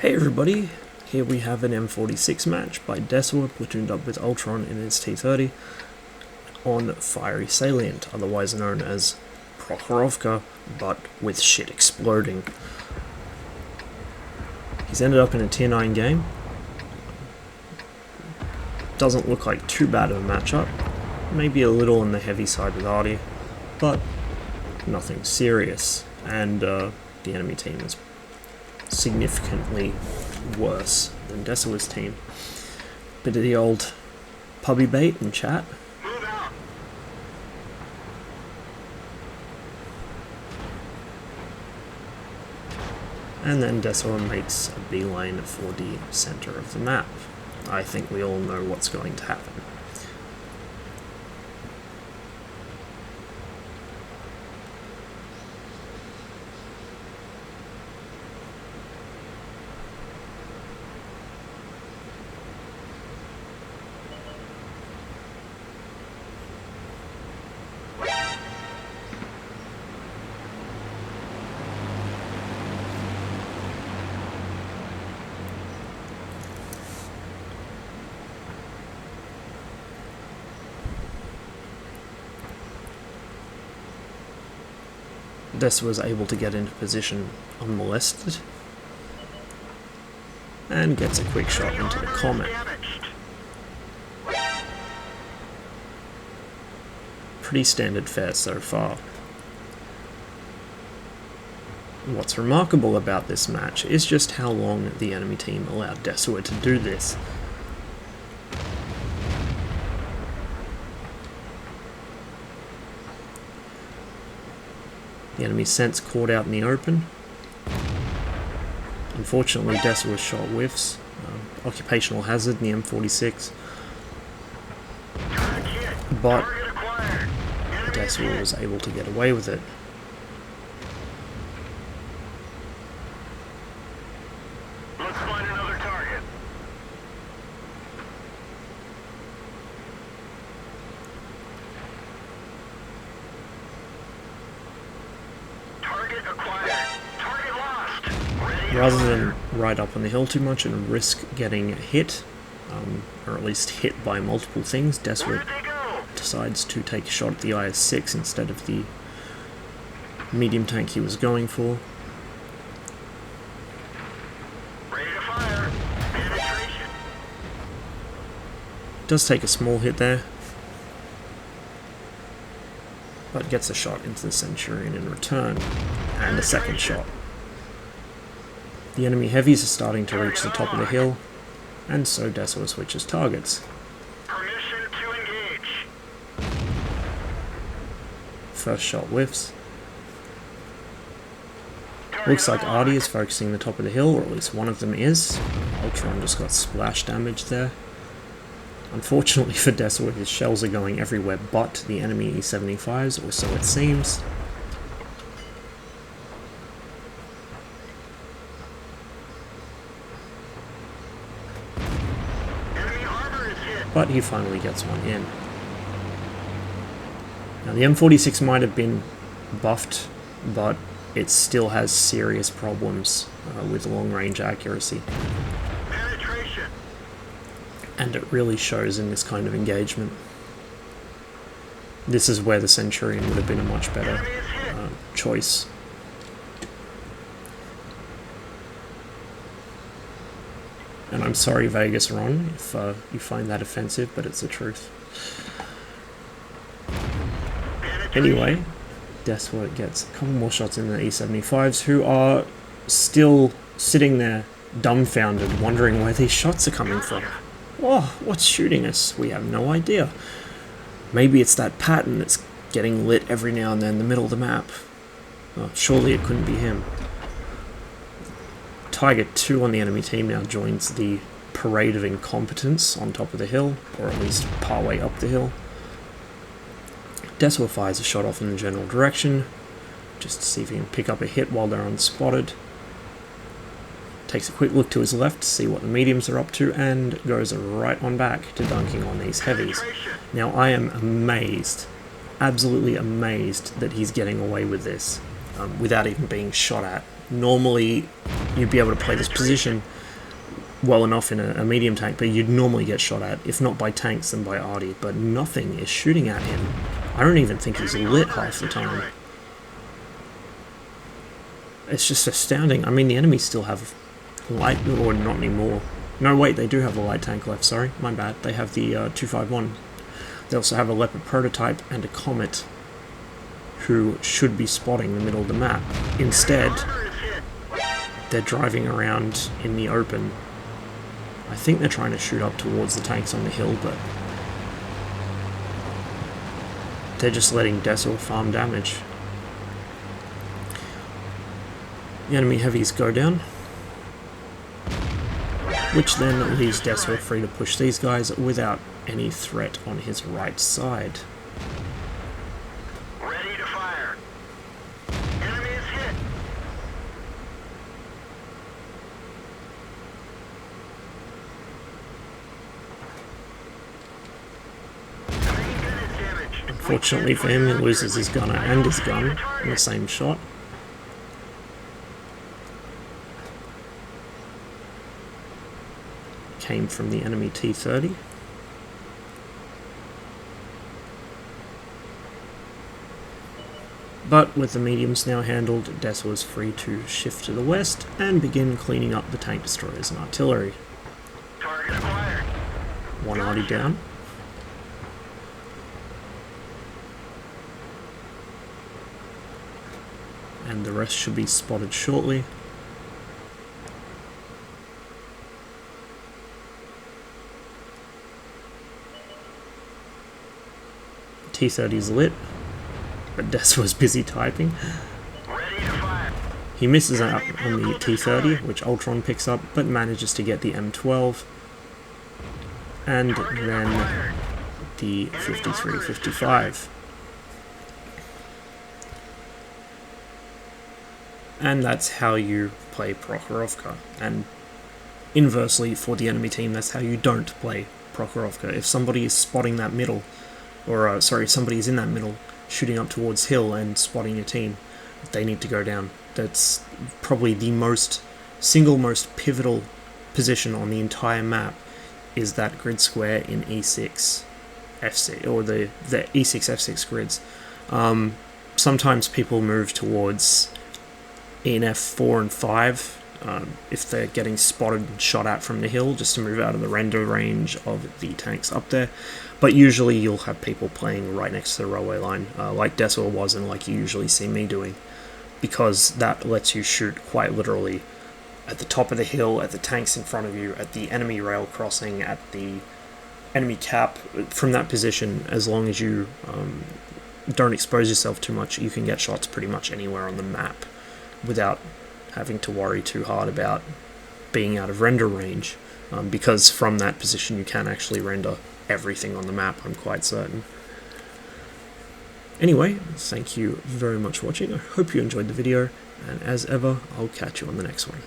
Hey everybody, here we have an M46 match by Desuwa platooned up with Ultron in his T-30 on Fiery Salient, otherwise known as Prokhorovka, but with shit exploding. He's ended up in a Tier 9 game. Doesn't look like too bad of a matchup, maybe a little on the heavy side with Artie, but nothing serious, and the enemy team is significantly worse than Desuwa's team. Bit of the old puppy bait in chat. And then Desuwa makes a beeline for the center of the map. I think we all know what's going to happen. Desuwa was able to get into position unmolested and gets a quick shot into the comet. Pretty standard fare so far. What's remarkable about this match is just how long the enemy team allowed Desuwa to do this. The enemy sense caught out in the open. Unfortunately, Desuwa's shot whiffs. Occupational hazard in the M46. But Desuwa was able to get away with it. Let's find another target. Target acquired. Target lost. Rather than ride up on the hill too much and risk getting hit, or at least hit by multiple things, Desuwa decides to take a shot at the IS-6 instead of the medium tank he was going for. Ready to fire. Penetration. Does take a small hit there, but gets a shot into the Centurion in return, and a second shot. The enemy heavies are starting to reach the top of the hill, and so Desuwa switches targets. Permission to engage. First shot whiffs. Looks like Artie is focusing the top of the hill, or at least one of them is. Ultron just got splash damage there. Unfortunately for Desuwa, his shells are going everywhere but the enemy E-75s, or so it seems. Enemy armor is hit. But he finally gets one in. Now the M46 might have been buffed, but it still has serious problems with long-range accuracy. Penetration. And it really shows in this kind of engagement. This is where the Centurion would have been a much better choice. And I'm sorry, Vegas Ron, if you find that offensive, but it's the truth. Anyway, Desuwa gets a couple more shots in the E-75s, who are still sitting there dumbfounded, wondering where these shots are coming from. Oh, what's shooting us? We have no idea. Maybe it's that Patton that's getting lit every now and then in the middle of the map. Well, surely it couldn't be him. Tiger 2 on the enemy team now joins the parade of incompetence on top of the hill, or at least partway up the hill. Desuwa fires a shot off in the general direction, just to see if he can pick up a hit while they're unspotted. Takes a quick look to his left to see what the mediums are up to, and goes right on back to dunking on these heavies. Now I am amazed, absolutely amazed, that he's getting away with this without even being shot at. Normally, you'd be able to play this position well enough in a medium tank, but you'd normally get shot at, if not by tanks, then by arty. But nothing is shooting at him. I don't even think he's lit half the time. It's just astounding. I mean, the enemies still have light, or not anymore. No, wait, they do have a light tank left, sorry, my bad. They have the 251. They also have a Leopard prototype and a Comet, who should be spotting the middle of the map. Instead, they're driving around in the open. I think they're trying to shoot up towards the tanks on the hill, but they're just letting Desuwa farm damage. The enemy heavies go down, which then leaves Desuwa free to push these guys without any threat on his right side. Ready to fire. Enemy is hit. Main gun is damaged. Unfortunately for him, he loses his gunner and his gun in the same shot. Came from the enemy T-30. But with the mediums now handled, Desuwa was free to shift to the west and begin cleaning up the tank destroyers and artillery. Target acquired. One arty down. And the rest should be spotted shortly. T-30 is lit, but Desuwa's busy typing. Ready to fire. He misses out on the T-30, which Ultron picks up, but manages to get the M12, and then the 53-55. And that's how you play Prokhorovka. And inversely, for the enemy team, that's how you don't play Prokhorovka. If somebody is spotting that middle, or somebody is in that middle, shooting up towards hill and spotting your team, they need to go down. That's probably the single most pivotal position on the entire map, is that grid square in E6 F6, or the E6 F6 grids. Sometimes people move towards ENF 4 and 5 if they're getting spotted and shot at from the hill, just to move out of the render range of the tanks up there. But usually you'll have people playing right next to the railway line, like Desuwa was and like you usually see me doing, because that lets you shoot quite literally at the top of the hill, at the tanks in front of you, at the enemy rail crossing, at the enemy cap. From that position, as long as you don't expose yourself too much, you can get shots pretty much anywhere on the map without having to worry too hard about being out of render range, because from that position you can actually render everything on the map, I'm quite certain. Anyway, thank you very much for watching. I hope you enjoyed the video, and as ever, I'll catch you on the next one.